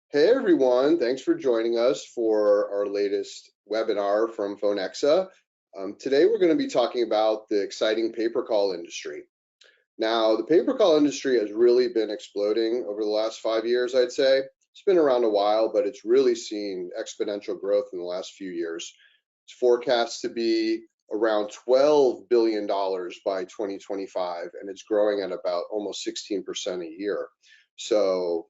Hey everyone, thanks for joining us for our latest webinar from Phonexa. Today we're going to be talking about the exciting pay-per-call industry. Now, the pay-per-call industry has really been exploding over the last 5 years, I'd say. It's been around a while, but it's really seen exponential growth in the last few years. It's forecast to be around $12 billion by 2025, and it's growing at about almost 16% a year. So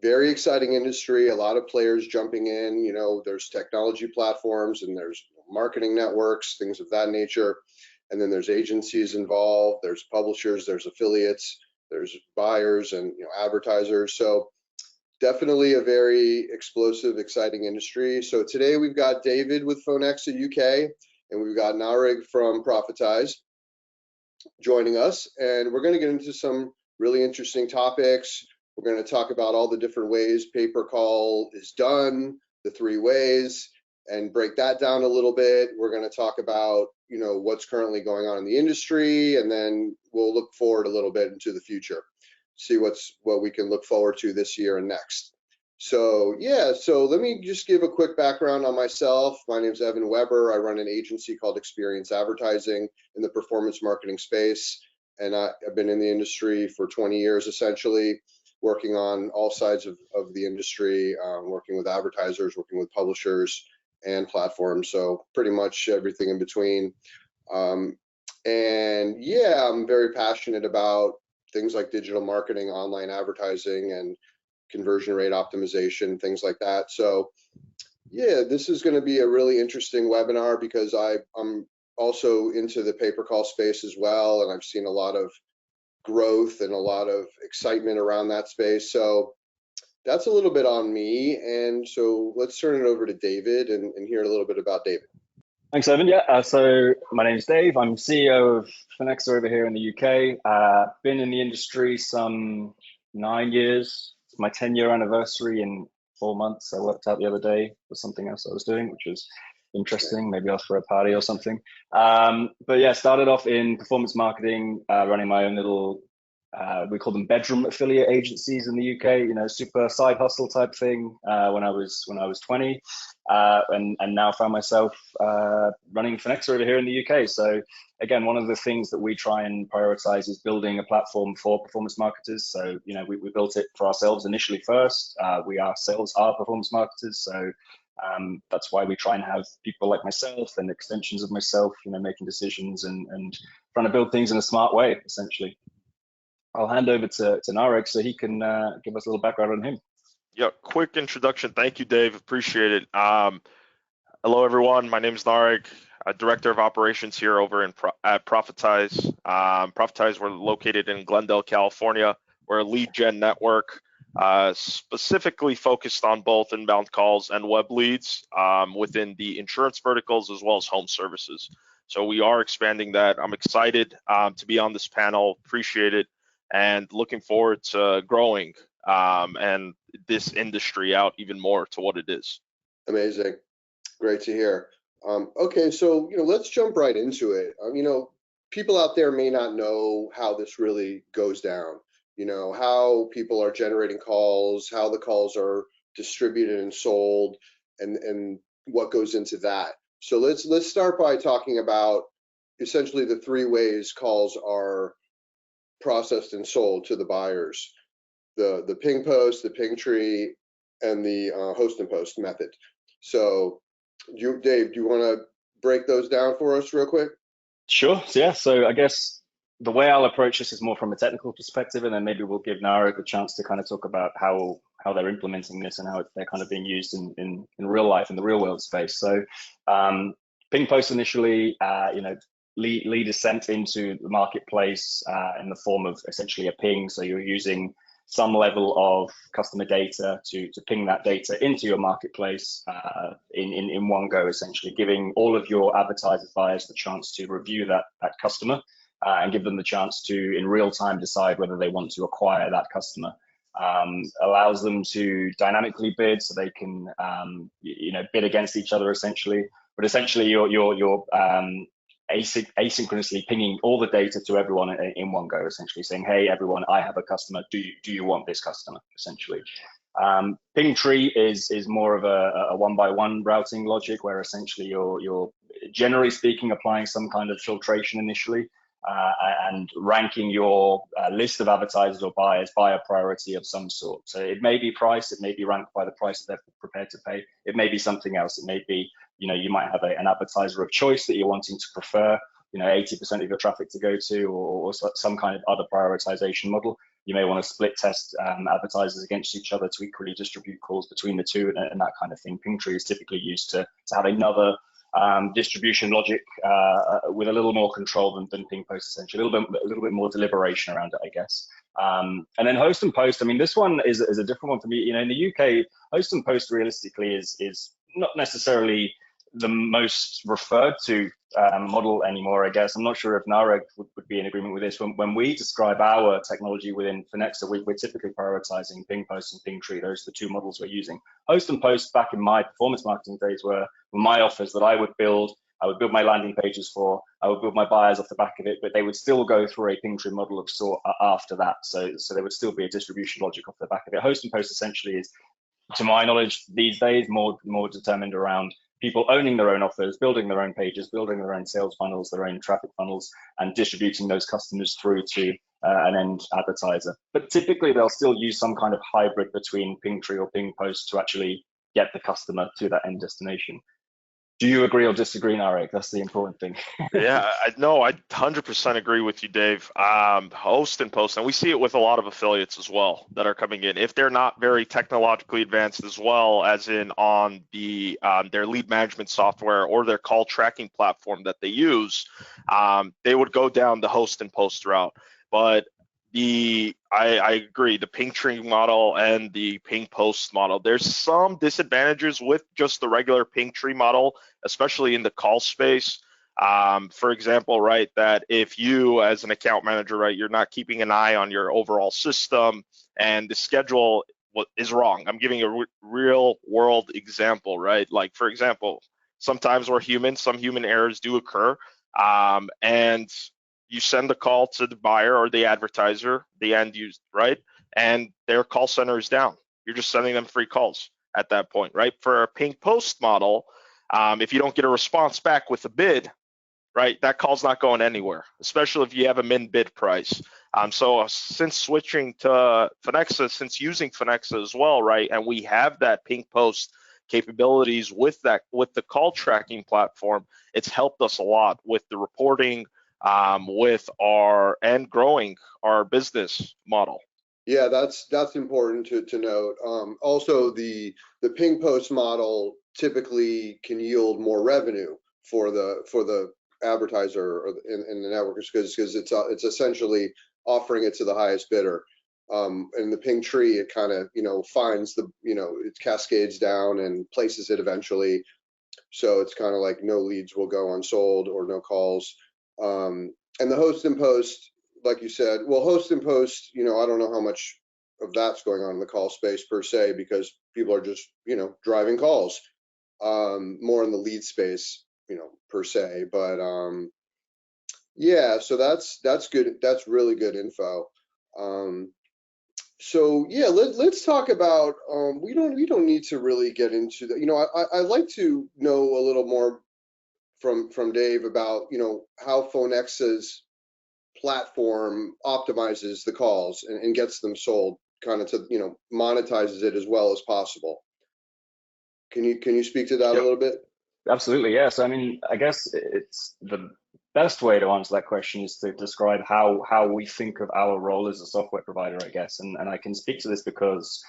very exciting industry, a lot of players jumping in. There's technology platforms and there's marketing networks, things of that nature. And then there's agencies involved, there's publishers, there's affiliates, there's buyers and advertisers. So definitely a very explosive, exciting industry. So today we've got David with Phonexa UK, and we've got Nareg from Profitize joining us. And we're going to get into some really interesting topics. We're going to talk about all the different ways pay-per-call is done, the 3 ways, and break that down a little bit. We're going to talk about, what's currently going on in the industry, and then we'll look forward a little bit into the future, see what we can look forward to this year and next. So let me just give a quick background on myself. My name is Evan Weber. I run an agency called Experience Advertising in the performance marketing space, and I've been in the industry for 20 years essentially, working on all sides of the industry, working with advertisers, working with publishers and platforms, so pretty much everything in between. I'm very passionate about things like digital marketing, online advertising, and conversion rate optimization, things like that. So this is going to be a really interesting webinar because I'm also into the pay-per-call space as well, and I've seen a lot of growth and a lot of excitement around that space. So that's a little bit on me. And so let's turn it over to David and hear a little bit about David. Thanks, Evan. So my name's Dave. I'm CEO of Phonexa over here in the UK. Been in the industry some 9 years. It's my 10-year anniversary in 4 months. I worked out the other day for something else I was doing, which was interesting. Maybe I was for a party or something. Started off in performance marketing, running my own little, we call them bedroom affiliate agencies in the UK. Super side hustle type thing. When I was 20, and now found myself running Phonexa over here in the UK. So again, one of the things that we try and prioritize is building a platform for performance marketers. So we built it for ourselves initially first. We ourselves are performance marketers, so that's why we try and have people like myself and extensions of myself, making decisions and trying to build things in a smart way, essentially. I'll hand over to Nareg so he can give us a little background on him. Yeah, quick introduction. Thank you, Dave. Appreciate it. Hello, everyone. My name is Nareg, Director of Operations here over at Profitize. Profitize, we're located in Glendale, California. We're a lead gen network, specifically focused on both inbound calls and web leads within the insurance verticals as well as home services. So we are expanding that. I'm excited to be on this panel. Appreciate it, and looking forward to growing and this industry out even more to what it is. Amazing. Great to hear. Okay, so let's jump right into it. People out there may not know how this really goes down. How people are generating calls, how the calls are distributed and sold, and what goes into that. So let's start by talking about essentially the 3 ways calls are processed and sold to the buyers: the ping post, the ping tree, and the host and post method. So Dave, do you want to break those down for us real quick? Sure. So I guess the way I'll approach this is more from a technical perspective, and then maybe we'll give Nareg a chance to kind of talk about how they're implementing this and how they're kind of being used in real life, in the real world space. So ping post initially, lead is sent into the marketplace in the form of essentially a ping. So you're using some level of customer data to ping that data into your marketplace in one go, essentially giving all of your advertisers, buyers the chance to review that customer and give them the chance to in real time decide whether they want to acquire that customer. Allows them to dynamically bid, so they can bid against each other essentially. But essentially, you're asynchronously pinging all the data to everyone in one go, essentially saying, hey, everyone, I have a customer. Do you want this customer, essentially? Ping tree is more of a one-by-one routing logic, where essentially you're generally speaking applying some kind of filtration initially, and ranking your list of advertisers or buyers by a priority of some sort. So it may be price, it may be ranked by the price that they're prepared to pay. It may be something else. It may be, you might have an advertiser of choice that you're wanting to prefer, 80% of your traffic to go to, or some kind of other prioritization model. You may want to split test advertisers against each other to equally distribute calls between the two, and that kind of thing. Ping tree is typically used to have another distribution logic with a little more control than ping post, essentially, a little bit more deliberation around it, I guess. And then host and post. I mean, this one is a different one for me. In the UK, host and post realistically is not necessarily the most referred to model anymore, I guess. I'm not sure if Nareg would be in agreement with this. When we describe our technology within Phonexa, we're typically prioritizing ping post and ping tree. Those are the two models we're using. Host and post back in my performance marketing days were my offers that I would build my landing pages for, I would build my buyers off the back of it, but they would still go through a ping tree model of sort after that. So there would still be a distribution logic off the back of it. Host and post essentially is, to my knowledge these days, more determined around people owning their own offers, building their own pages, building their own sales funnels, their own traffic funnels, and distributing those customers through to an end advertiser. But typically they'll still use some kind of hybrid between ping tree or ping post to actually get the customer to that end destination. Do you agree or disagree, Nareg? That's the important thing. Yeah, I 100% agree with you, Dave. Host and post, and we see it with a lot of affiliates as well that are coming in. If they're not very technologically advanced as well, as in on the their lead management software or their call tracking platform that they use, they would go down the host and post route. But I agree, the ping tree model and the ping post model, there's some disadvantages with just the regular ping tree model, especially in the call space. For example, right, that if you as an account manager, right, you're not keeping an eye on your overall system and the schedule is wrong. I'm giving a real world example, right? Like, for example, sometimes we're human, some human errors do occur, and you send the call to the buyer or the advertiser, the end user, right? And their call center is down. You're just sending them free calls at that point, right? For a ping post model, if you don't get a response back with a bid, right, that call's not going anywhere, especially if you have a min bid price. So since switching to Phonexa, since using Phonexa as well, right, and we have that ping post capabilities with the call tracking platform, it's helped us a lot with the reporting, with and growing our business model. Yeah, that's important to note. Also, the ping post model typically can yield more revenue for the advertiser or in the network, because it's essentially offering it to the highest bidder. And the ping tree, it kind of finds it cascades down and places it eventually. So it's kind of like no leads will go unsold or no calls. And the host and post, like you said, well, host and post, I don't know how much of that's going on in the call space per se, because people are just, driving calls, more in the lead space, per se. But yeah, so that's good. That's really good info. So yeah, let's talk about, we don't need to really get into that. I'd like to know a little more from Dave about how Phonexa's platform optimizes the calls and gets them sold, kind of to monetizes it as well as possible. Can you speak to that a little bit? Absolutely, yes. I mean, I guess it's the best way to answer that question is to describe how we think of our role as a software provider, I guess. And I can speak to this because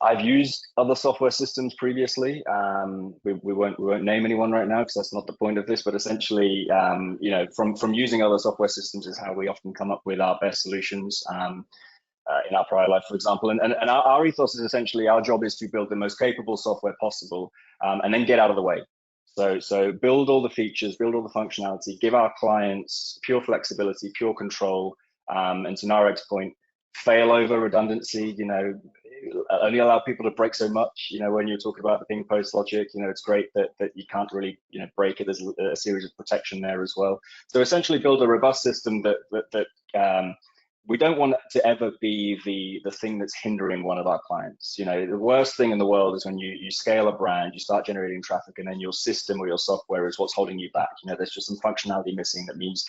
I've used other software systems previously. We won't name anyone right now because that's not the point of this. But essentially, from using other software systems is how we often come up with our best solutions in our prior life, for example. And our ethos is essentially our job is to build the most capable software possible, and then get out of the way. So build all the features, build all the functionality, give our clients pure flexibility, pure control, and to Nareg's point, failover redundancy. only allow people to break so much. You know, when you're talking about the ping post logic, you know, it's great that you can't really, you know, break it. There's a series of protection there as well. So essentially build a robust system that we don't want to ever be the thing that's hindering one of our clients. You know, the worst thing in the world is when you scale a brand, you start generating traffic, and then your system or your software is what's holding you back. You know, there's just some functionality missing that means,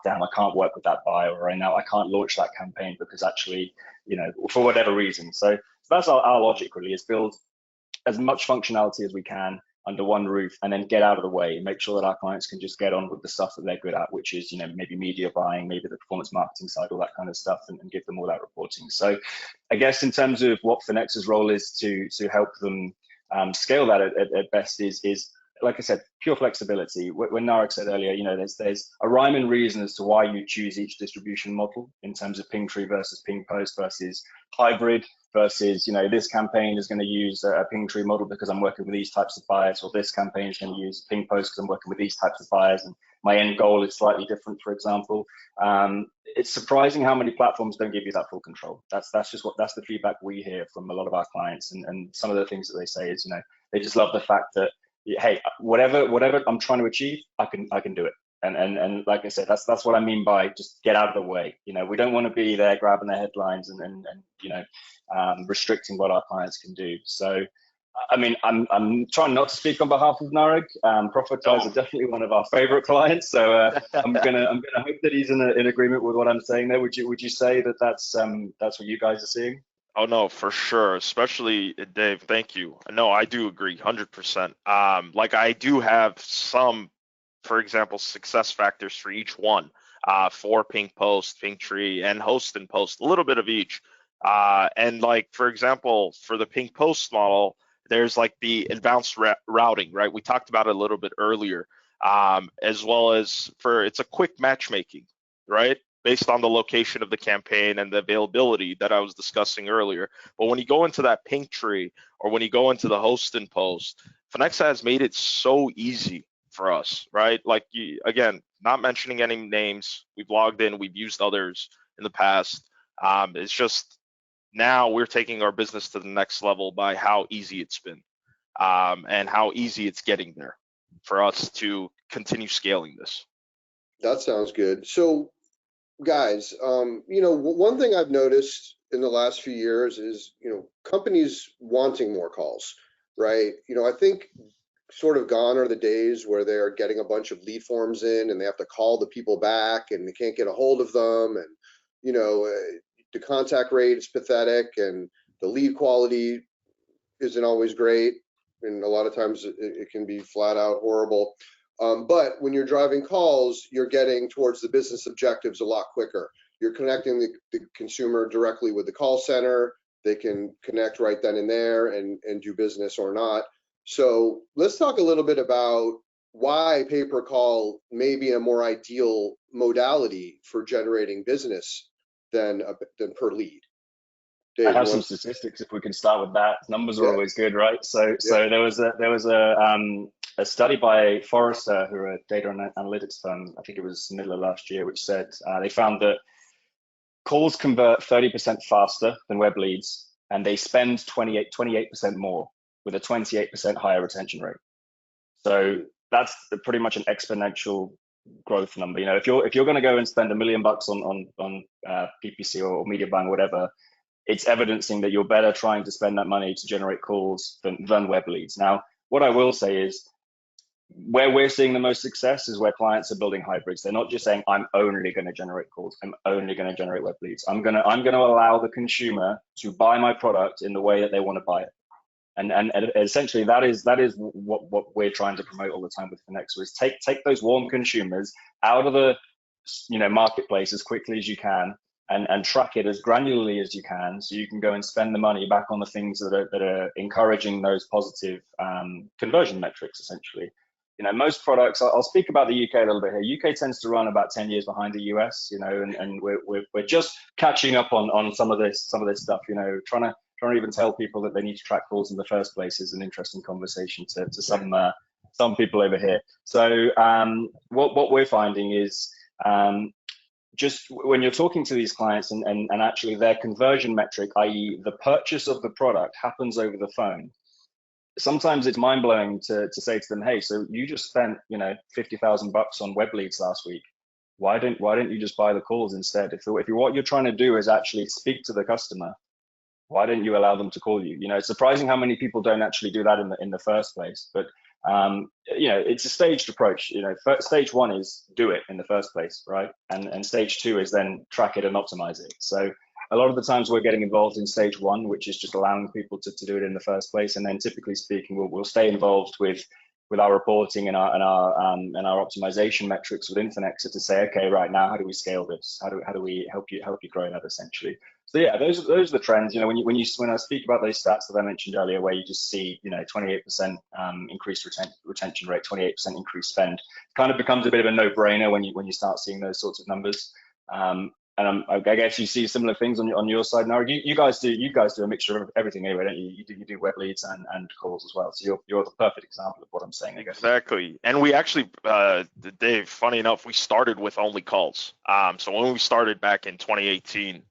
damn, I can't work with that buyer, or now I can't launch that campaign because actually, you know, for whatever reason. So that's our logic really, is build as much functionality as we can under one roof, and then get out of the way and make sure that our clients can just get on with the stuff that they're good at, which is, you know, maybe media buying, maybe the performance marketing side, all that kind of stuff, and give them all that reporting. So I guess in terms of what Phonexa's role is to help them scale that at best is, like I said, pure flexibility. When Nareg said earlier, you know, there's a rhyme and reason as to why you choose each distribution model in terms of ping tree versus ping post versus hybrid versus, you know, this campaign is going to use a ping tree model because I'm working with these types of buyers, or this campaign is going to use ping post because I'm working with these types of buyers and my end goal is slightly different, for example. It's surprising how many platforms don't give you that full control. That's the feedback we hear from a lot of our clients, and some of the things that they say is, you know, they just love the fact that, hey, whatever I'm trying to achieve, I can do it. And like I said, that's what I mean by just get out of the way. You know, we don't want to be there grabbing the headlines and you know, restricting what our clients can do. So, I mean, I'm trying not to speak on behalf of Nareg. Profitize are definitely one of our favorite clients. So I'm gonna hope that he's in agreement with what I'm saying there. Would you say that that's what you guys are seeing? Oh no, for sure. Especially Dave. Thank you. No, I do agree 100%. Like I do have some, for example, success factors for each one, for ping post, ping tree, and host and post, a little bit of each. And like, for example, for the ping post model, there's like the advanced routing, right? We talked about it a little bit earlier, as well as it's a quick matchmaking, right? Based on the location of the campaign and the availability that I was discussing earlier. But when you go into that ping tree, or when you go into the host and post, Phonexa has made it so easy for us, right? Like, again, not mentioning any names, we've logged in, we've used others in the past. It's just now we're taking our business to the next level by how easy it's been, and how easy it's getting there for us to continue scaling this. That sounds good. So, guys, you know, one thing I've noticed in the last few years is, you know, companies wanting more calls, right? You know, I think sort of gone are the days where they're getting a bunch of lead forms in and they have to call the people back and they can't get a hold of them, and you know, the contact rate is pathetic and the lead quality isn't always great, and a lot of times it can be flat out horrible. But when you're driving calls, you're getting towards the business objectives a lot quicker. You're connecting the consumer directly with the call center. They can connect right then and there and do business or not. So let's talk a little bit about why pay-per-call may be a more ideal modality for generating business than per lead. Dave, I have some statistics if we can start with that. Numbers are always good, right? So there was a study by Forrester, who are a data analytics firm, I think it was middle of last year, which said they found that calls convert 30% faster than web leads, and they spend 28% more with a 28% higher retention rate. So that's pretty much an exponential growth number. You know, if you're going to go and spend $1 million on PPC or media buying, whatever, it's evidencing that you're better trying to spend that money to generate calls than web leads. Now, what I will say is, where we're seeing the most success is where clients are building hybrids. They're not just saying, I'm only going to generate calls, I'm only going to generate web leads. I'm going to allow the consumer to buy my product in the way that they want to buy it. And essentially that is what we're trying to promote all the time with Phonexa, is take those warm consumers out of the, you know, marketplace as quickly as you can, and track it as granularly as you can, so you can go and spend the money back on the things that are encouraging those positive conversion metrics, essentially. You know, most products, I'll speak about the UK a little bit here. UK tends to run about 10 years behind the US, you know, and we're just catching up on some of this stuff, you know, trying to even tell people that they need to track calls in the first place is an interesting conversation to some people over here. So what we're finding is just when you're talking to these clients and actually their conversion metric, i.e. the purchase of the product, happens over the phone, sometimes it's mind-blowing to say to them, hey, so you just spent, you know, $50,000 on web leads last week. Why don't you just buy the calls instead? If what you're trying to do is actually speak to the customer, why don't you allow them to call you? You know, it's surprising how many people don't actually do that in the first place. But you know, it's a staged approach. You know, stage one is do it in the first place, right? And stage two is then track it and optimize it. So a lot of the times we're getting involved in stage one, which is just allowing people to do it in the first place. And then typically speaking, we'll stay involved with our reporting and our optimization metrics within Phonexa to say, okay, right now, how do we scale this? How do we help you grow that essentially? So yeah, those are the trends. You know, when I speak about those stats that I mentioned earlier, where you just see, you know, 28% increased retention rate, 28% increased spend, kind of becomes a bit of a no-brainer when you start seeing those sorts of numbers. And I guess you see similar things on your side, Nareg. You guys do a mixture of everything anyway, don't you? You do web leads and calls as well. So you're the perfect example of what I'm saying, I guess. Exactly. And we actually, Dave, funny enough, we started with only calls. So when we started back in 2018,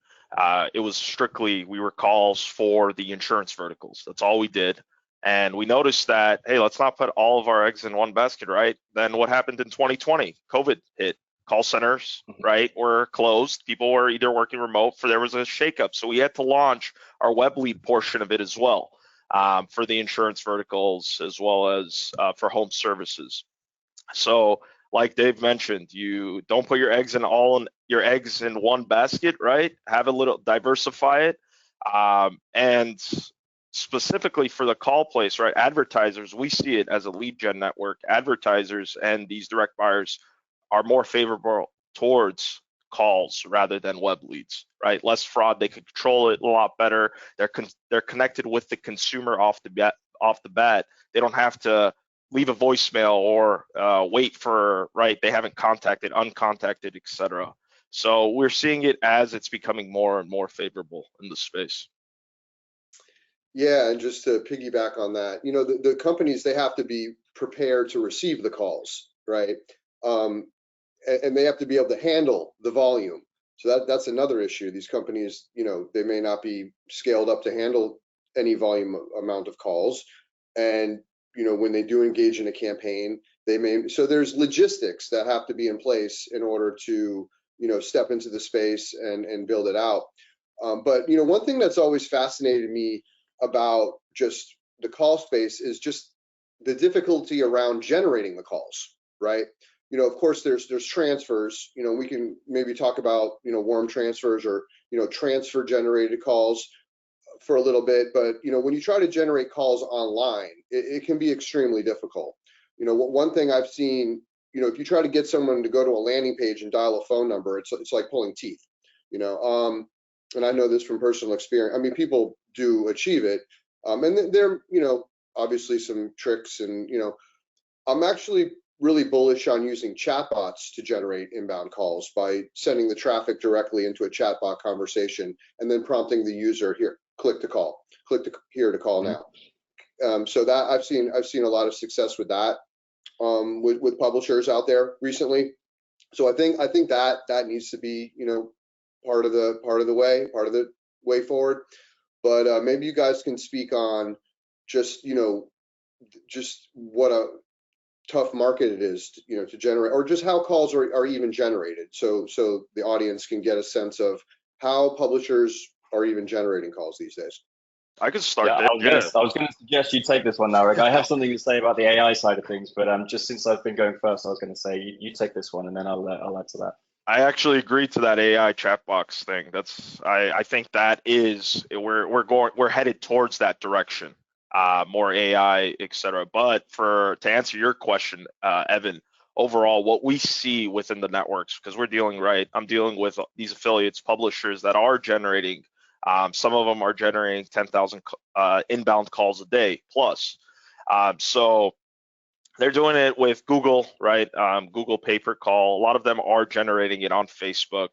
it was strictly, we were calls for the insurance verticals. That's all we did. And we noticed that, hey, let's not put all of our eggs in one basket, right? Then what happened in 2020? COVID hit. Call centers, right, were closed. People were either working remote, there was a shakeup. So we had to launch our web lead portion of it as well, for the insurance verticals as well as for home services. So like Dave mentioned, you don't put your eggs in one basket, right? Have a little, diversify it. And specifically for the call place, right? Advertisers, we see it as a lead gen network. Advertisers and these direct buyers are more favorable towards calls rather than web leads, right? Less fraud, they can control it a lot better. They're connected with the consumer off the bat. They don't have to leave a voicemail or wait for, right? They haven't contacted, uncontacted, etc. So we're seeing it as it's becoming more and more favorable in the space. Yeah, and just to piggyback on that, you know, the companies, they have to be prepared to receive the calls, right? And they have to be able to handle the volume. So that's another issue. These companies, you know, they may not be scaled up to handle any volume amount of calls. And, you know, when they do engage in a campaign, so there's logistics that have to be in place in order to, you know, step into the space and build it out. But, you know, one thing that's always fascinated me about just the call space is just the difficulty around generating the calls, right? You know, of course, there's transfers. You know, we can maybe talk about, you know, warm transfers or, you know, transfer generated calls for a little bit. But, you know, when you try to generate calls online, it can be extremely difficult. You know, one thing I've seen, you know, if you try to get someone to go to a landing page and dial a phone number, it's like pulling teeth, you know. And I know this from personal experience. I mean, people do achieve it. And there, you know, obviously some tricks and, you know, I'm actually really bullish on using chatbots to generate inbound calls by sending the traffic directly into a chatbot conversation and then prompting the user, here, click to call, here to call now. So that I've seen a lot of success with that, with publishers out there recently. So I think that needs to be, you know, part of the way forward. But maybe you guys can speak on just, you know, just what a tough market it is to, you know, to generate, or just how calls are even generated, so the audience can get a sense of how publishers are even generating calls these days. I could start there. I was going to suggest you take this one, Nareg. I have something to say about the AI side of things, but just since I've been going first, I was going to say you take this one, and then I'll add to that. I actually agree to that AI chat box thing. I think that is we're headed towards that direction. More AI, etc. But to answer your question, Evan, overall, what we see within the networks, because I'm dealing with these affiliates, publishers that are generating, some of them are generating 10,000 inbound calls a day plus. So they're doing it with Google, right? Google pay per call. A lot of them are generating it on Facebook.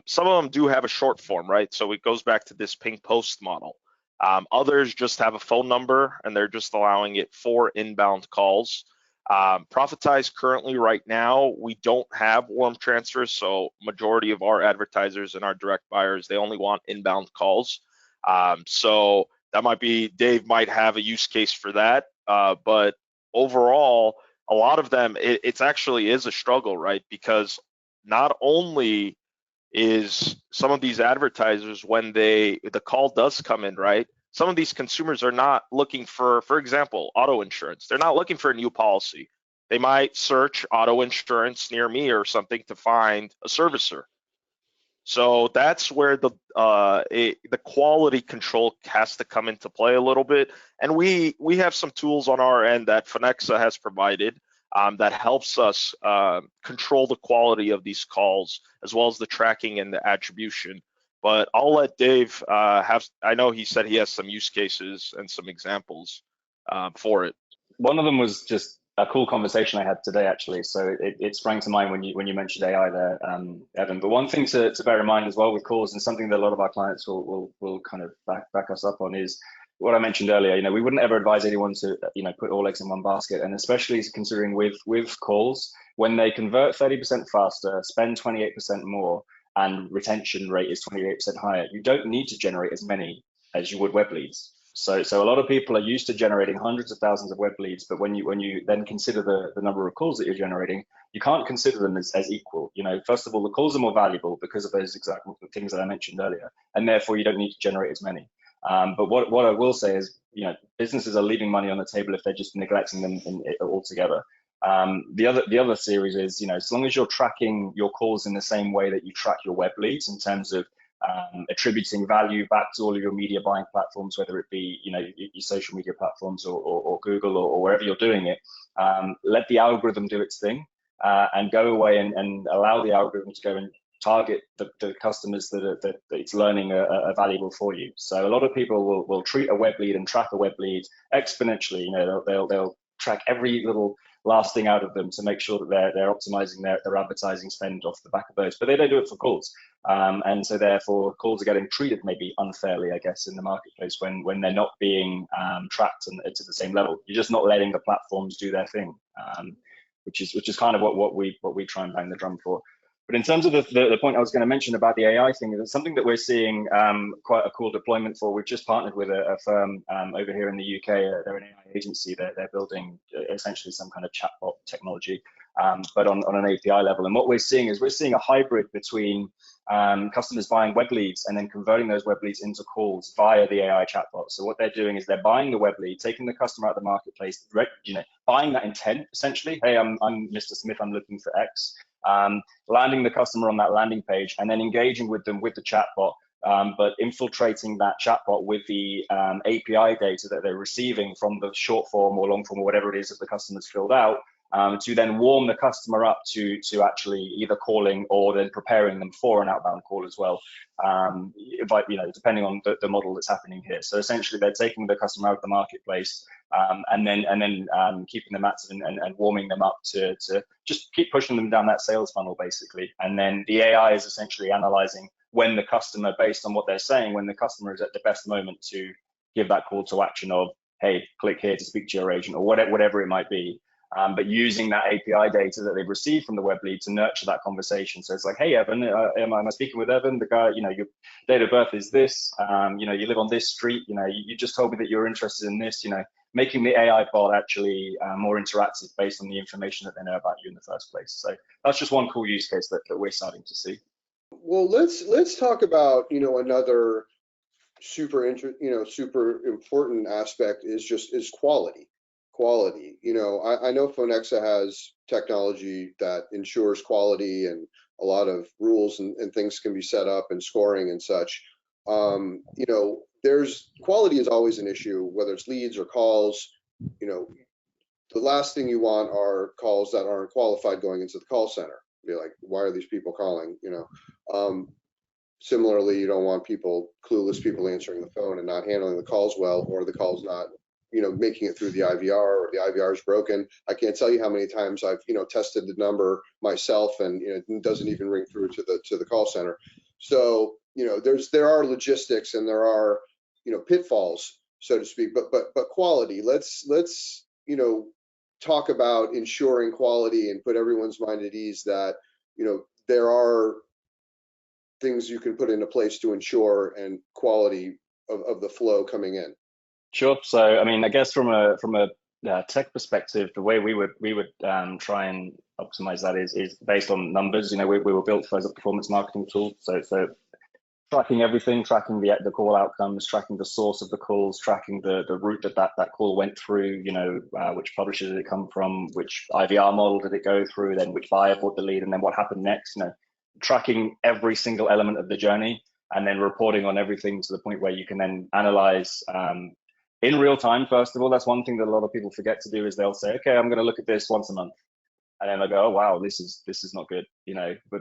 Some of them do have a short form, right? So it goes back to this ping post model. Others just have a phone number and they're just allowing it for inbound calls. Profitize currently right now, we don't have warm transfers, so majority of our advertisers and our direct buyers, they only want inbound calls. So that might be, Dave might have a use case for that, but overall, a lot of them, it's actually is a struggle, right? Because not only is some of these advertisers, when the call does come in, right? Some of these consumers are not looking for example, auto insurance. They're not looking for a new policy. They might search auto insurance near me or something to find a servicer. So that's where the quality control has to come into play a little bit. And we have some tools on our end that Phonexa has provided that helps us control the quality of these calls, as well as the tracking and the attribution. But I'll let Dave have, I know he said he has some use cases and some examples for it. One of them was just a cool conversation I had today, actually. So it sprang to mind when you mentioned AI there, Evan. But one thing to bear in mind as well with calls, and something that a lot of our clients will kind of back us up on, is what I mentioned earlier. You know, we wouldn't ever advise anyone to put all eggs in one basket, and especially considering with calls, when they convert 30% faster, spend 28% more, and retention rate is 28% higher, you don't need to generate as many as you would web leads. So a lot of people are used to generating hundreds of thousands of web leads, but when you then consider the number of calls that you're generating, you can't consider them as equal. You know, first of all, the calls are more valuable because of those exact things that I mentioned earlier, and therefore you don't need to generate as many. But what I will say is, businesses are leaving money on the table if they're just neglecting them altogether. The other series is, as long as you're tracking your calls in the same way that you track your web leads, in terms of attributing value back to all of your media buying platforms, whether it be your social media platforms or Google or wherever you're doing it, let the algorithm do its thing, and go away and allow the algorithm to go and target the customers that it's learning are valuable for you. So a lot of people will treat a web lead and track a web lead exponentially. They'll track every little last thing out of them to make sure that they're optimizing their advertising spend off the back of those, but they don't do it for calls. And so therefore calls are getting treated maybe unfairly, I guess, in the marketplace when they're not being tracked to the same level. You're just not letting the platforms do their thing, which is kind of what we try and bang the drum for. But in terms of the point I was going to mention about the AI thing, it's something that we're seeing quite a cool deployment for. We've just partnered with a firm over here in the UK. They're an AI agency. They're building essentially some kind of chatbot technology, but on an API level. And what we're seeing is a hybrid between customers buying web leads and then converting those web leads into calls via the AI chatbot. So what they're doing is they're buying the web lead, taking the customer out of the marketplace, buying that intent essentially. Hey, I'm Mr. Smith. I'm looking for X. Landing the customer on that landing page and then engaging with them with the chatbot, but infiltrating that chatbot with the API data that they're receiving from the short form or long form or whatever it is that the customer's filled out, to then warm the customer up to actually either calling or then preparing them for an outbound call as well, depending on the model that's happening here. So essentially they're taking the customer out of the marketplace, and then keeping them active and warming them up to just keep pushing them down that sales funnel basically. And then the AI is essentially analyzing when the customer, based on what they're saying, when the customer is at the best moment to give that call to action of, hey, click here to speak to your agent, or whatever it might be. But using that API data that they've received from the web lead to nurture that conversation. So it's like, hey, Evan, am I speaking with Evan? The guy, your date of birth is this, you live on this street, you just told me that you're interested in this, making the AI bot actually more interactive based on the information that they know about you in the first place. So that's just one cool use case that we're starting to see. Well, let's talk about, another super important aspect is quality. I know Phonexa has technology that ensures quality, and a lot of rules and things can be set up, and scoring and such. There's quality is always an issue, whether it's leads or calls. The last thing you want are calls that aren't qualified going into the call center. Be like, why are these people calling? Similarly, you don't want clueless people answering the phone and not handling the calls well, or the calls not making it through the IVR, or the IVR is broken. I can't tell you how many times I've tested the number myself, and it doesn't even ring through to the call center. So there are logistics, and there are pitfalls, so to speak. But quality. Let's talk about ensuring quality and put everyone's mind at ease that, there are things you can put into place to ensure and quality of the flow coming in. Sure. So, I mean, I guess from a tech perspective, the way we would try and optimize that is based on numbers. We were built as a performance marketing tool, so tracking everything, tracking the call outcomes, tracking the source of the calls, tracking the route that call went through. Which publisher did it come from, which IVR model did it go through, then which buyer bought the lead, and then what happened next. Tracking every single element of the journey, and then reporting on everything to the point where you can then analyze in real time. First of all, that's one thing that a lot of people forget to do, is they'll say, okay, I'm going to look at this once a month, and then they go, oh wow, this is not good,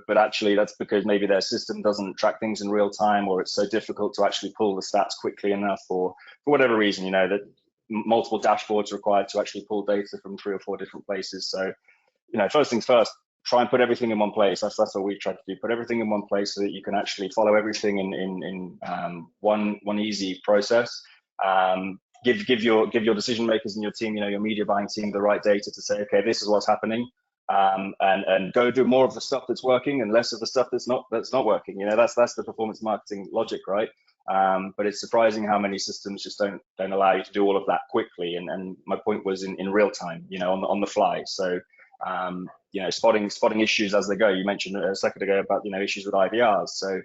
but actually that's because maybe their system doesn't track things in real time, or it's so difficult to actually pull the stats quickly enough, or for whatever reason, that multiple dashboards required to actually pull data from 3 or 4 different places. So first things first, try and put everything in one place. That's what we try to do. Put everything in one place so that you can actually follow everything in one easy process. Give your decision makers in your team, your media buying team, the right data to say, okay, this is what's happening, and go do more of the stuff that's working and less of the stuff that's not working. That's the performance marketing logic, right? But it's surprising how many systems just don't allow you to do all of that quickly. And my point was in real time, on the fly. So spotting issues as they go. You mentioned a second ago about issues with IVRs. So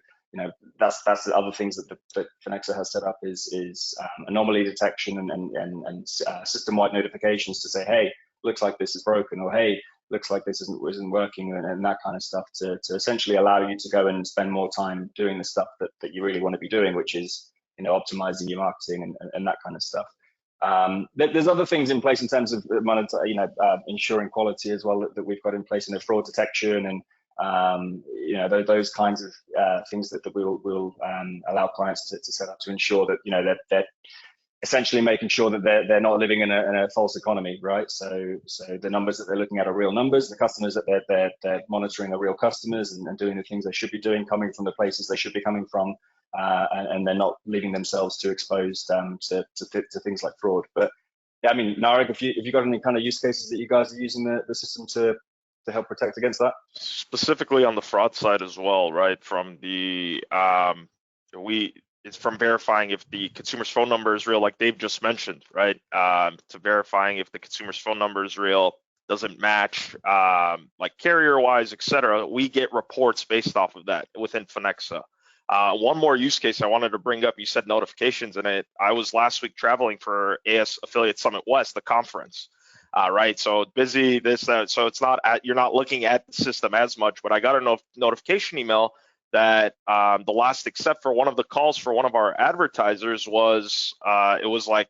that's the other things that Phonexa has set up is anomaly detection and system-wide notifications to say, hey, looks like this is broken, or hey, looks like this isn't working, and that kind of stuff to essentially allow you to go and spend more time doing the stuff that you really want to be doing, which is optimizing your marketing and that kind of stuff. There's other things in place in terms of ensuring quality as well that we've got in place, fraud detection and those kinds of things that we'll allow clients to set up to ensure that they're essentially making sure that they're not living in a false economy, right? So the numbers that they're looking at are real numbers. The customers that they're monitoring are real customers and doing the things they should be doing, coming from the places they should be coming from, and they're not leaving themselves too exposed to things like fraud. But yeah, I mean, Nareg, if you got any kind of use cases that you guys are using the system to help protect against that? Specifically on the fraud side as well, right? From the it's from verifying if the consumer's phone number is real, like Dave just mentioned, right? To verifying if the consumer's phone number is real, doesn't match, like carrier-wise, et cetera. We get reports based off of that within Phonexa. One more use case I wanted to bring up, you said notifications in it. I was last week traveling for AS Affiliate Summit West, the conference, right? So busy, this, that. So it's not you're not looking at the system as much, but I got a notification email that the last accept for one of the calls for one of our advertisers was, it was like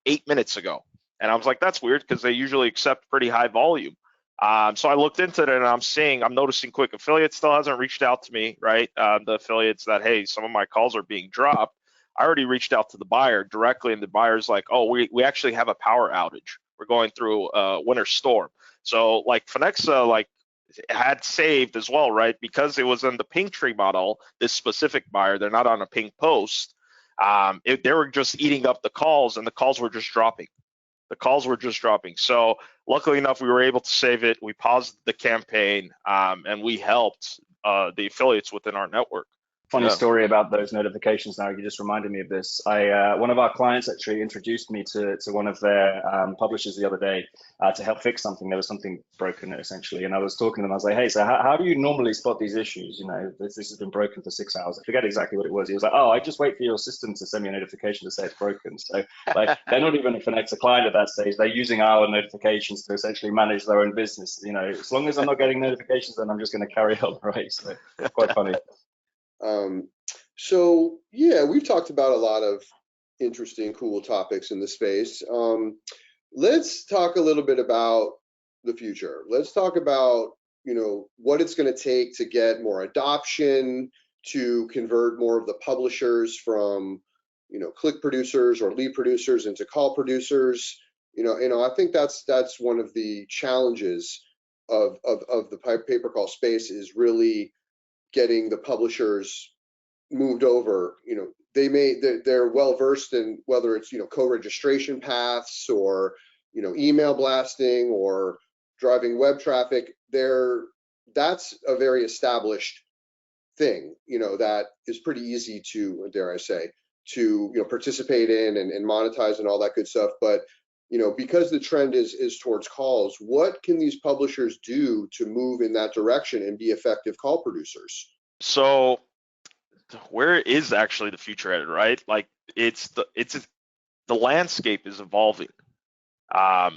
8 minutes ago. And I was like, that's weird because they usually accept pretty high volume. So I looked into it and I'm noticing Quick Affiliate still hasn't reached out to me, right? The affiliates that, hey, some of my calls are being dropped. I already reached out to the buyer directly, and the buyer's like, oh, we actually have a power outage. We're going through a winter storm. So like Phonexa, like, had saved as well, right? Because it was in the ping tree model, this specific buyer, they're not on a ping post. They were just eating up the calls, and the calls were just dropping. So luckily enough, we were able to save it. We paused the campaign, and we helped the affiliates within our network. Funny story about those notifications. Now you just reminded me of this. One of our clients actually introduced me to one of their publishers the other day to help fix something. There was something broken essentially, and I was talking to them. I was like, "Hey, so how do you normally spot these issues? This has been broken for 6 hours." I forget exactly what it was. He was like, "Oh, I just wait for your system to send me a notification to say it's broken." So like they're not even a Phonexa client at that stage. They're using our notifications to essentially manage their own business. As long as I'm not getting notifications, then I'm just going to carry on, right? So quite funny. So yeah, we've talked about a lot of interesting, cool topics in the space. Let's talk a little bit about the future. Let's talk about, what it's going to take to get more adoption, to convert more of the publishers from, click producers or lead producers into call producers. I think that's one of the challenges of the pay-per-call space, is really getting the publishers moved over. They're well versed in whether it's co-registration paths or email blasting or driving web traffic, that's a very established thing, that is pretty easy to, dare I say, to participate in and monetize and all that good stuff. But because the trend is towards calls, what can these publishers do to move in that direction and be effective call producers? So where is actually the future headed, right? Like the landscape is evolving,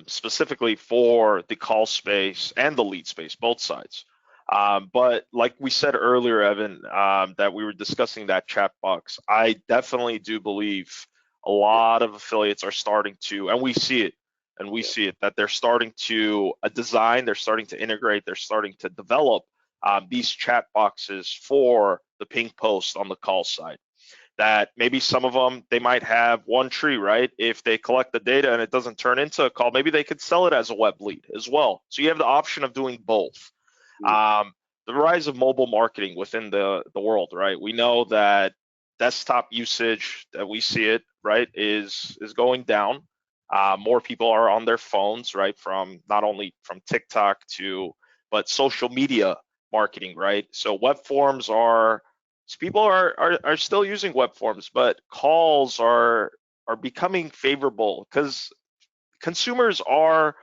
specifically for the call space and the lead space, both sides. But like we said earlier, Evan, that we were discussing that chat box, I definitely do believe a lot of affiliates are starting to, and we see it, that they're starting to design, they're starting to integrate, they're starting to develop these chat boxes for the ping post on the call side. That maybe some of them, they might have one tree, right? If they collect the data and it doesn't turn into a call, maybe they could sell it as a web lead as well. So you have the option of doing both. The rise of mobile marketing within the world, right? We know that desktop usage, that we see it, right, is going down. More people are on their phones, right? From not only from TikTok but social media marketing, right? So web forms people are still using web forms, but calls are becoming favorable because consumers are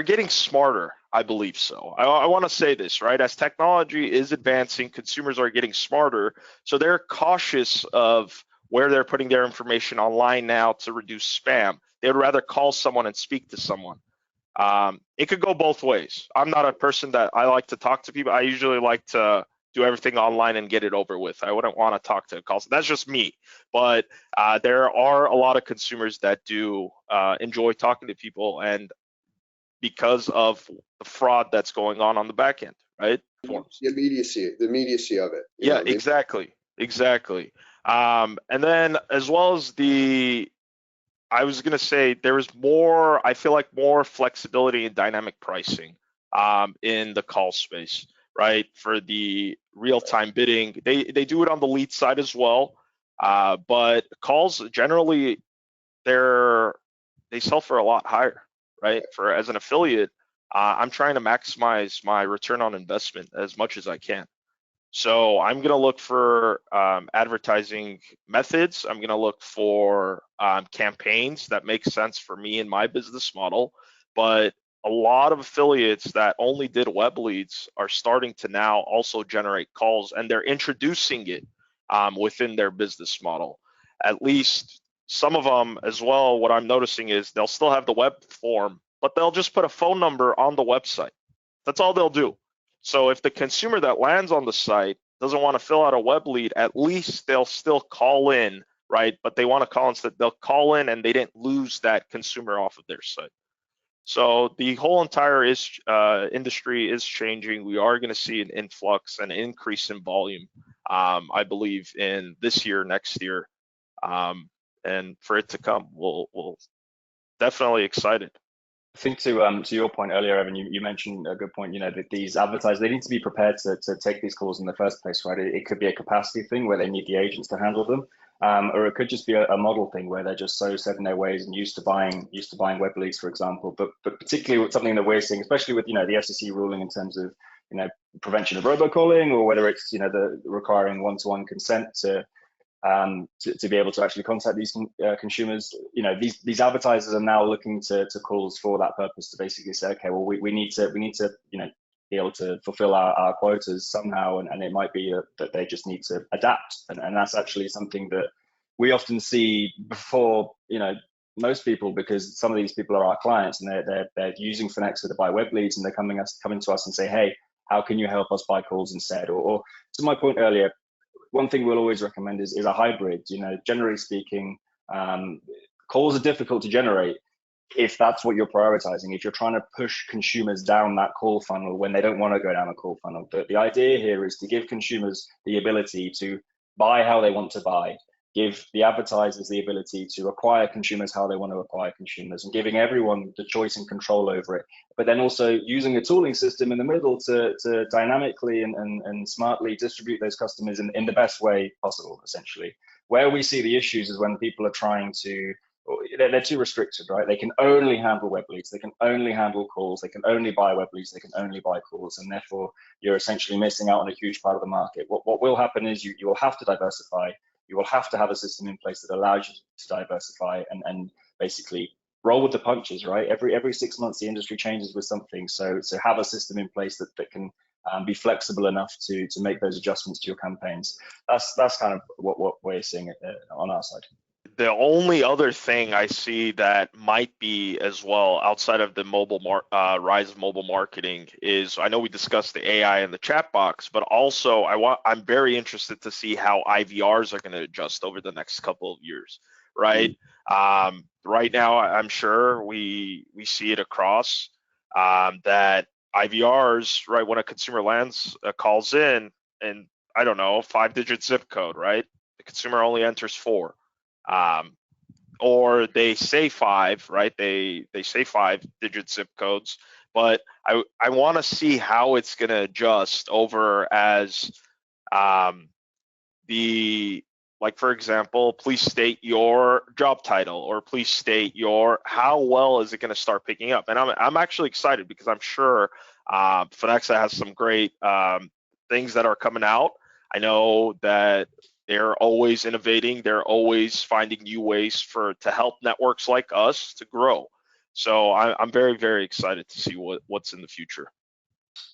getting smarter. I believe so. I want to say this, right? As technology is advancing, consumers are getting smarter, so they're cautious of where they're putting their information online now to reduce spam. They would rather call someone and speak to someone. It could go both ways. I'm not a person that I like to talk to people. I usually like to do everything online and get it over with. I wouldn't want to talk to calls. That's just me. But there are a lot of consumers that do enjoy talking to people, and because of the fraud that's going on the back end, right? Forms. The immediacy of it. Yeah, exactly. And then as well as I was going to say there was more, I feel like more flexibility and dynamic pricing in the call space, right? For the real-time bidding, they do it on the lead side as well, but calls generally they sell for a lot higher, right? For as an affiliate, I'm trying to maximize my return on investment as much as I can. So I'm going to look for advertising methods. I'm going to look for campaigns that make sense for me and my business model. But a lot of affiliates that only did web leads are starting to now also generate calls, and they're introducing it within their business model. At least some of them as well, what I'm noticing is they'll still have the web form, but they'll just put a phone number on the website. That's all they'll do. So if the consumer that lands on the site doesn't want to fill out a web lead, at least they'll still call in, right? But they want to call instead, they'll call in and they didn't lose that consumer off of their site. So the whole entire industry is changing. We are going to see an influx and increase in volume, I believe, in this year, next year, and for it to come. We'll definitely excited. I think to your point earlier, Evan, you mentioned a good point. That these advertisers, they need to be prepared to take these calls in the first place, right? It could be a capacity thing where they need the agents to handle them, or it could just be a model thing where they're just so set in their ways and used to buying web leads, for example. But particularly with something that we're seeing, especially with the FCC ruling in terms of prevention of robocalling, or whether it's the requiring one-to-one consent to be able to actually contact these consumers. These advertisers are now looking to calls for that purpose, to basically say, okay, well, we need to be able to fulfill our quotas somehow, and it might be that they just need to adapt, and that's actually something that we often see before most people, because some of these people are our clients and they're using Phonexa to buy web leads, and they're coming to us and say, hey, how can you help us buy calls instead? Or to my point earlier, one thing we'll always recommend is a hybrid. Generally speaking, calls are difficult to generate if that's what you're prioritizing. If you're trying to push consumers down that call funnel when they don't want to go down a call funnel. But the idea here is to give consumers the ability to buy how they want to buy, give the advertisers the ability to acquire consumers how they want to acquire consumers, and giving everyone the choice and control over it. But then also using a tooling system in the middle to dynamically and smartly distribute those customers in the best way possible, essentially. Where we see the issues is when people are trying to they're too restricted, right? They can only handle web leads, they can only handle calls, they can only buy web leads, they can only buy calls, and therefore you're essentially missing out on a huge part of the market. What will happen is you will have to diversify. You will have to have a system in place that allows you to diversify and basically roll with the punches, right? Every 6 months the industry changes with something, so have a system in place that can be flexible enough to make those adjustments to your campaigns. That's kind of what we're seeing on our side. The only other thing I see that might be as well outside of the rise of mobile marketing is, I know we discussed the AI and the chat box, but also I'm very interested to see how IVRs are going to adjust over the next couple of years, right? Right now, I'm sure we see it across that IVRs, right? When a consumer calls in, and I don't know, 5-digit zip code, right? The consumer only enters 4. Or they say 5, right? They say 5-digit zip codes, but I want to see how it's going to adjust over as like, for example, please state your job title, or please state how well is it going to start picking up. And I'm actually excited because I'm sure Phonexa has some great things that are coming out. I know that they're always innovating. They're always finding new ways to help networks like us to grow. So I'm very, very excited to see what's in the future.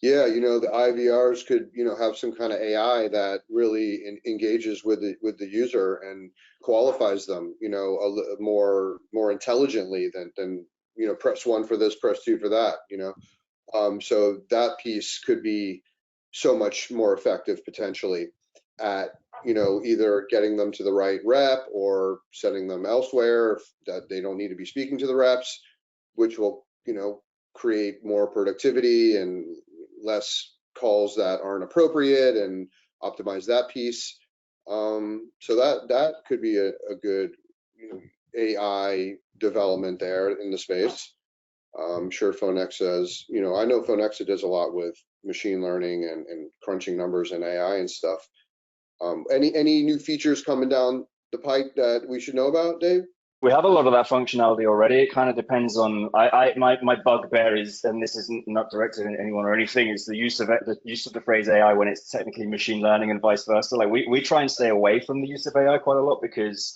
Yeah, the IVRs could, have some kind of AI that really engages with the user and qualifies them, more intelligently than press 1 for this, press 2 for that, so that piece could be so much more effective potentially at either getting them to the right rep or sending them elsewhere that they don't need to be speaking to the reps, which will create more productivity and less calls that aren't appropriate, and optimize that piece. So that could be a good AI development there in the space. I'm sure Phonexa is, I know Phonexa does a lot with machine learning and crunching numbers and AI and stuff. Any new features coming down the pike that we should know about, Dave? We have a lot of that functionality already. It kind of depends on my bugbear is, and this isn't not directed at anyone or anything, is the use of the phrase AI when it's technically machine learning and vice versa. Like we try and stay away from the use of AI quite a lot because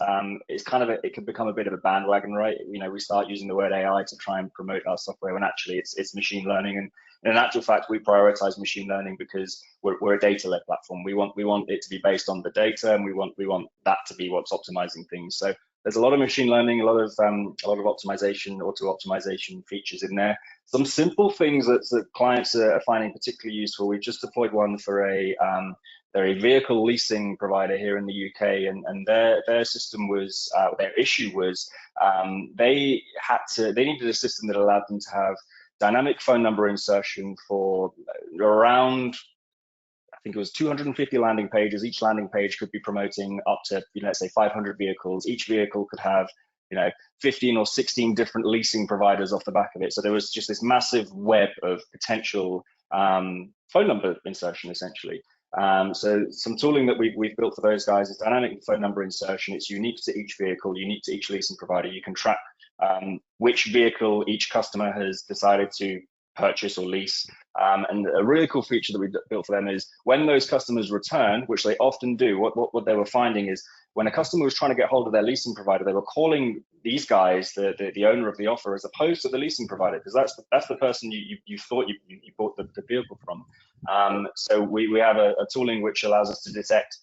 it's kind of it can become a bit of a bandwagon, right? We start using the word AI to try and promote our software when actually it's machine learning. And in actual fact, we prioritize machine learning because we're a data-led platform. We want it to be based on the data, and we want that to be what's optimizing things. So there's a lot of machine learning, a lot of optimization, auto optimization features in there. Some simple things that clients are finding particularly useful. We just deployed one for they're a vehicle leasing provider here in the UK, and their system was their issue was they needed a system that allowed them to have dynamic phone number insertion for around, I think it was 250 landing pages. Each landing page could be promoting up to, let's say 500 vehicles. Each vehicle could have, 15 or 16 different leasing providers off the back of it. So there was just this massive web of potential phone number insertion, essentially. So some tooling that we've built for those guys is dynamic phone number insertion. It's unique to each vehicle, unique to each leasing provider. You can track which vehicle each customer has decided to purchase or lease. And a really cool feature that we built for them is when those customers return, which they often do, what they were finding is when a customer was trying to get hold of their leasing provider, they were calling these guys, the owner of the offer, as opposed to the leasing provider, because that's the person you thought you bought the vehicle from. So we have a tooling which allows us to detect,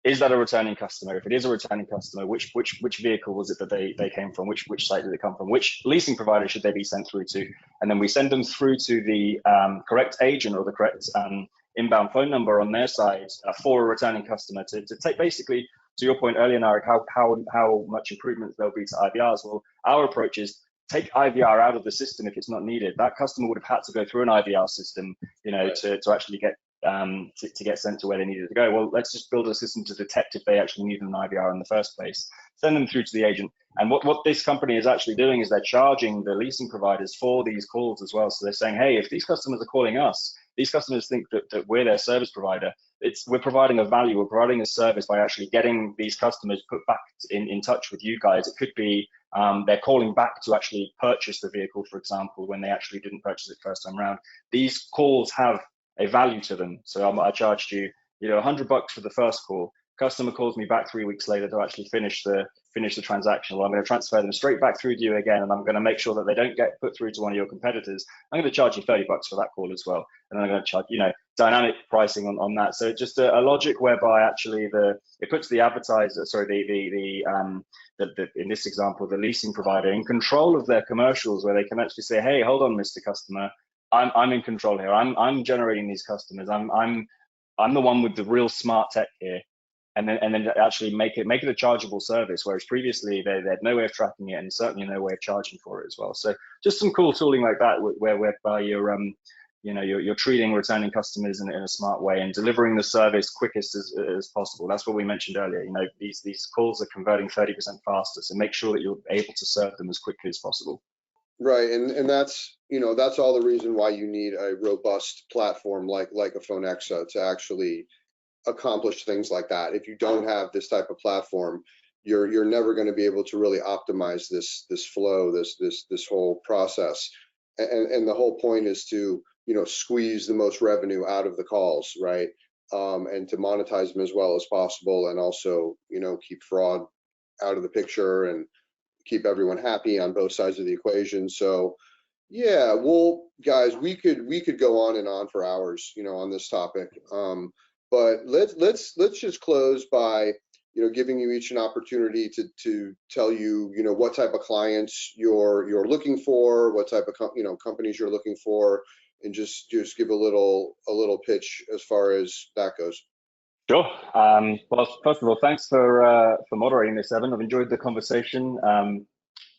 is that a returning customer? If it is a returning customer, which vehicle was it that they came from? Which site did it come from? Which leasing provider should they be sent through to? And then we send them through to the correct agent or the correct inbound phone number on their side for a returning customer to take, basically, to your point earlier, Nareg, how much improvements there'll be to IVRs. Well, our approach is take IVR out of the system if it's not needed. That customer would have had to go through an IVR system, to actually get to get sent to where they needed to go. Well, let's just build a system to detect if they actually needed an IVR in the first place, send them through to the agent. And what this company is actually doing is they're charging the leasing providers for these calls as well. So they're saying, hey, if these customers are calling us, these customers think that we're their service provider. We're providing a value, we're providing a service by actually getting these customers put back in touch with you guys. It could be they're calling back to actually purchase the vehicle, for example, when they actually didn't purchase it first time around. These calls have a value to them. So I charged you, $100 for the first call. Customer calls me back 3 weeks later to actually finish the transaction. Well, I'm going to transfer them straight back through to you again, and I'm going to make sure that they don't get put through to one of your competitors. I'm going to charge you $30 for that call as well, and then I'm going to charge, dynamic pricing on that. So just a logic whereby actually it puts the advertiser, in this example, the leasing provider in control of their commercials, where they can actually say, hey, hold on, Mr. Customer, I'm in control here. I'm generating these customers. I'm the one with the real smart tech here. And then actually make it a chargeable service, whereas previously they had no way of tracking it and certainly no way of charging for it as well. So just some cool tooling like that, whereby you're treating returning customers in a smart way and delivering the service quickest as possible. That's what we mentioned earlier. These calls are converting 30% faster, so make sure that you're able to serve them as quickly as possible. Right, and that's that's all the reason why you need a robust platform like a Phonexa to actually accomplish things like that. If you don't have this type of platform, you're never going to be able to really optimize this flow, this whole process. And the whole point is to squeeze the most revenue out of the calls, right? And to monetize them as well as possible, and also keep fraud out of the picture and keep everyone happy on both sides of the equation. So yeah, well, guys, we could go on and on for hours, on this topic. But let's just close by giving you each an opportunity to tell what type of clients you're looking for, what type of companies you're looking for, and just give a little pitch as far as that goes. Sure. Well, first of all, thanks for moderating this, Evan. I've enjoyed the conversation.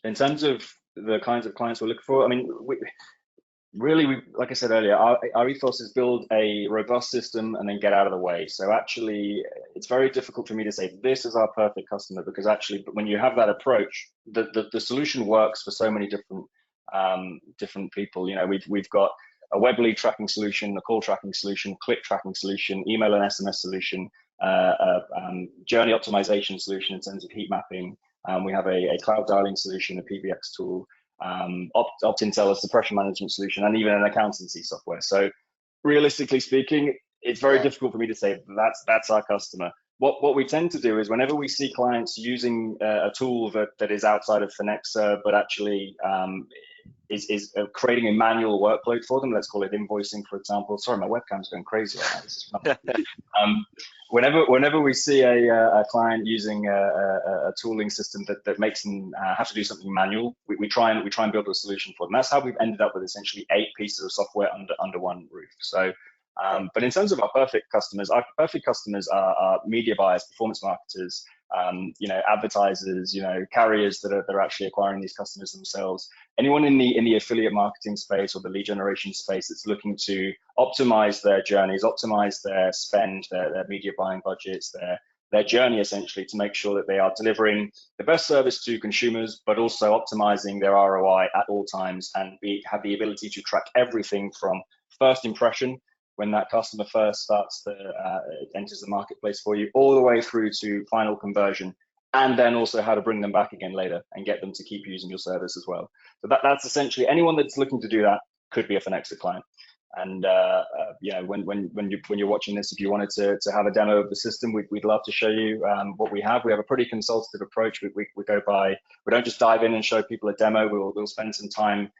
In terms of the kinds of clients we're looking for, I mean, we like I said earlier, our ethos is build a robust system and then get out of the way. So actually, it's very difficult for me to say this is our perfect customer, because actually, when you have that approach, the solution works for so many different people. We've got a web lead tracking solution, a call tracking solution, click tracking solution, email and SMS solution, journey optimization solution in terms of heat mapping. We have a cloud dialing solution, a PBX tool, opt-in seller suppression management solution, and even an accountancy software. So realistically speaking, it's very difficult for me to say that's our customer. What we tend to do is whenever we see clients using a tool that is outside of Phonexa, but actually is creating a manual workload for them, let's call it invoicing, for example. Sorry, my webcam's going crazy right now. This is whenever we see a client using a tooling system that makes them have to do something manual, we try and build a solution for them. That's how we've ended up with essentially 8 pieces of software under one roof. So, but in terms of our perfect customers are media buyers, performance marketers, advertisers, carriers that are actually acquiring these customers themselves. Anyone in the affiliate marketing space or the lead generation space that's looking to optimize their journeys, optimize their spend, their media buying budgets, their journey essentially, to make sure that they are delivering the best service to consumers, but also optimizing their ROI at all times, and have the ability to track everything from first impression, when that customer first enters the marketplace for you, all the way through to final conversion, and then also how to bring them back again later and get them to keep using your service as well. So that's essentially anyone that's looking to do that could be a Phonexa client. And when you're watching this, if you wanted to have a demo of the system, we'd love to show you what we have. We have a pretty consultative approach. We don't just dive in and show people a demo. We'll spend some time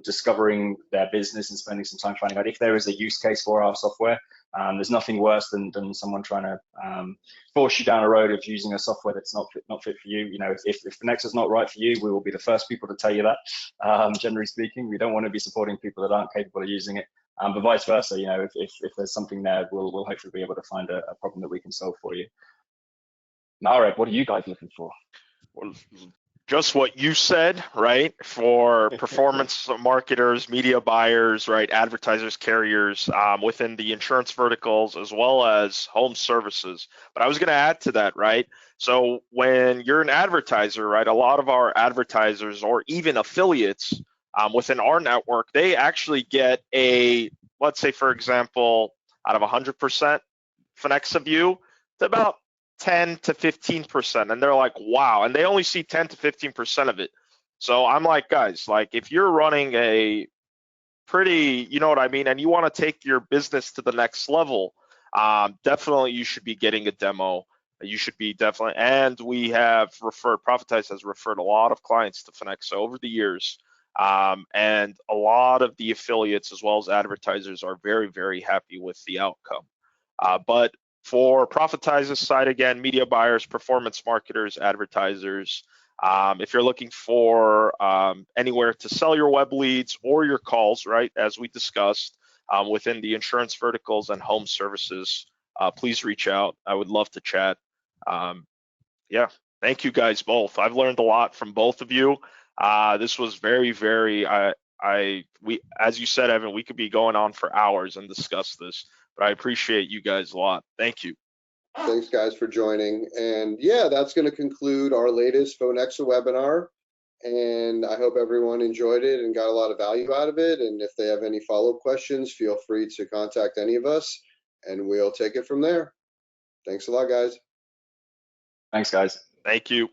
discovering their business and spending some time finding out if there is a use case for our software. There's nothing worse than someone trying to force you down a road of using a software that's not fit for you. If Phonexa's not right for you, we will be the first people to tell you that. Generally speaking, we don't want to be supporting people that aren't capable of using it. But vice versa, if there's something there, we'll hopefully be able to find a problem that we can solve for you. Nareg, what are you guys looking for? Well, just what you said, right? For performance marketers, media buyers, right? Advertisers, carriers, within the insurance verticals, as well as home services. But I was going to add to that, right? So when you're an advertiser, right? A lot of our advertisers or even affiliates within our network, they actually get a let's say, for example, out of 100% Phonexa view, to about 10 to 15%. And they're like, wow. And they only see 10 to 15% of it. So I'm like, guys, like if you're running a pretty, you know what I mean, and you want to take your business to the next level, definitely you should be getting a demo. You should be definitely, and we have Profitize has referred a lot of clients to Phonexa over the years. And a lot of the affiliates as well as advertisers are very, very happy with the outcome. But for Profitize's side, again, media buyers, performance marketers, advertisers, if you're looking for anywhere to sell your web leads or your calls, right, as we discussed, within the insurance verticals and home services, please reach out. I would love to chat. Yeah, thank you guys both. I've learned a lot from both of you. This was very, very, as you said, Evan, we could be going on for hours and discuss this, but I appreciate you guys a lot. Thank you. Thanks, guys, for joining. And yeah, that's going to conclude our latest Phonexa webinar. And I hope everyone enjoyed it and got a lot of value out of it. And if they have any follow-up questions, feel free to contact any of us, and we'll take it from there. Thanks a lot, guys. Thanks, guys. Thank you.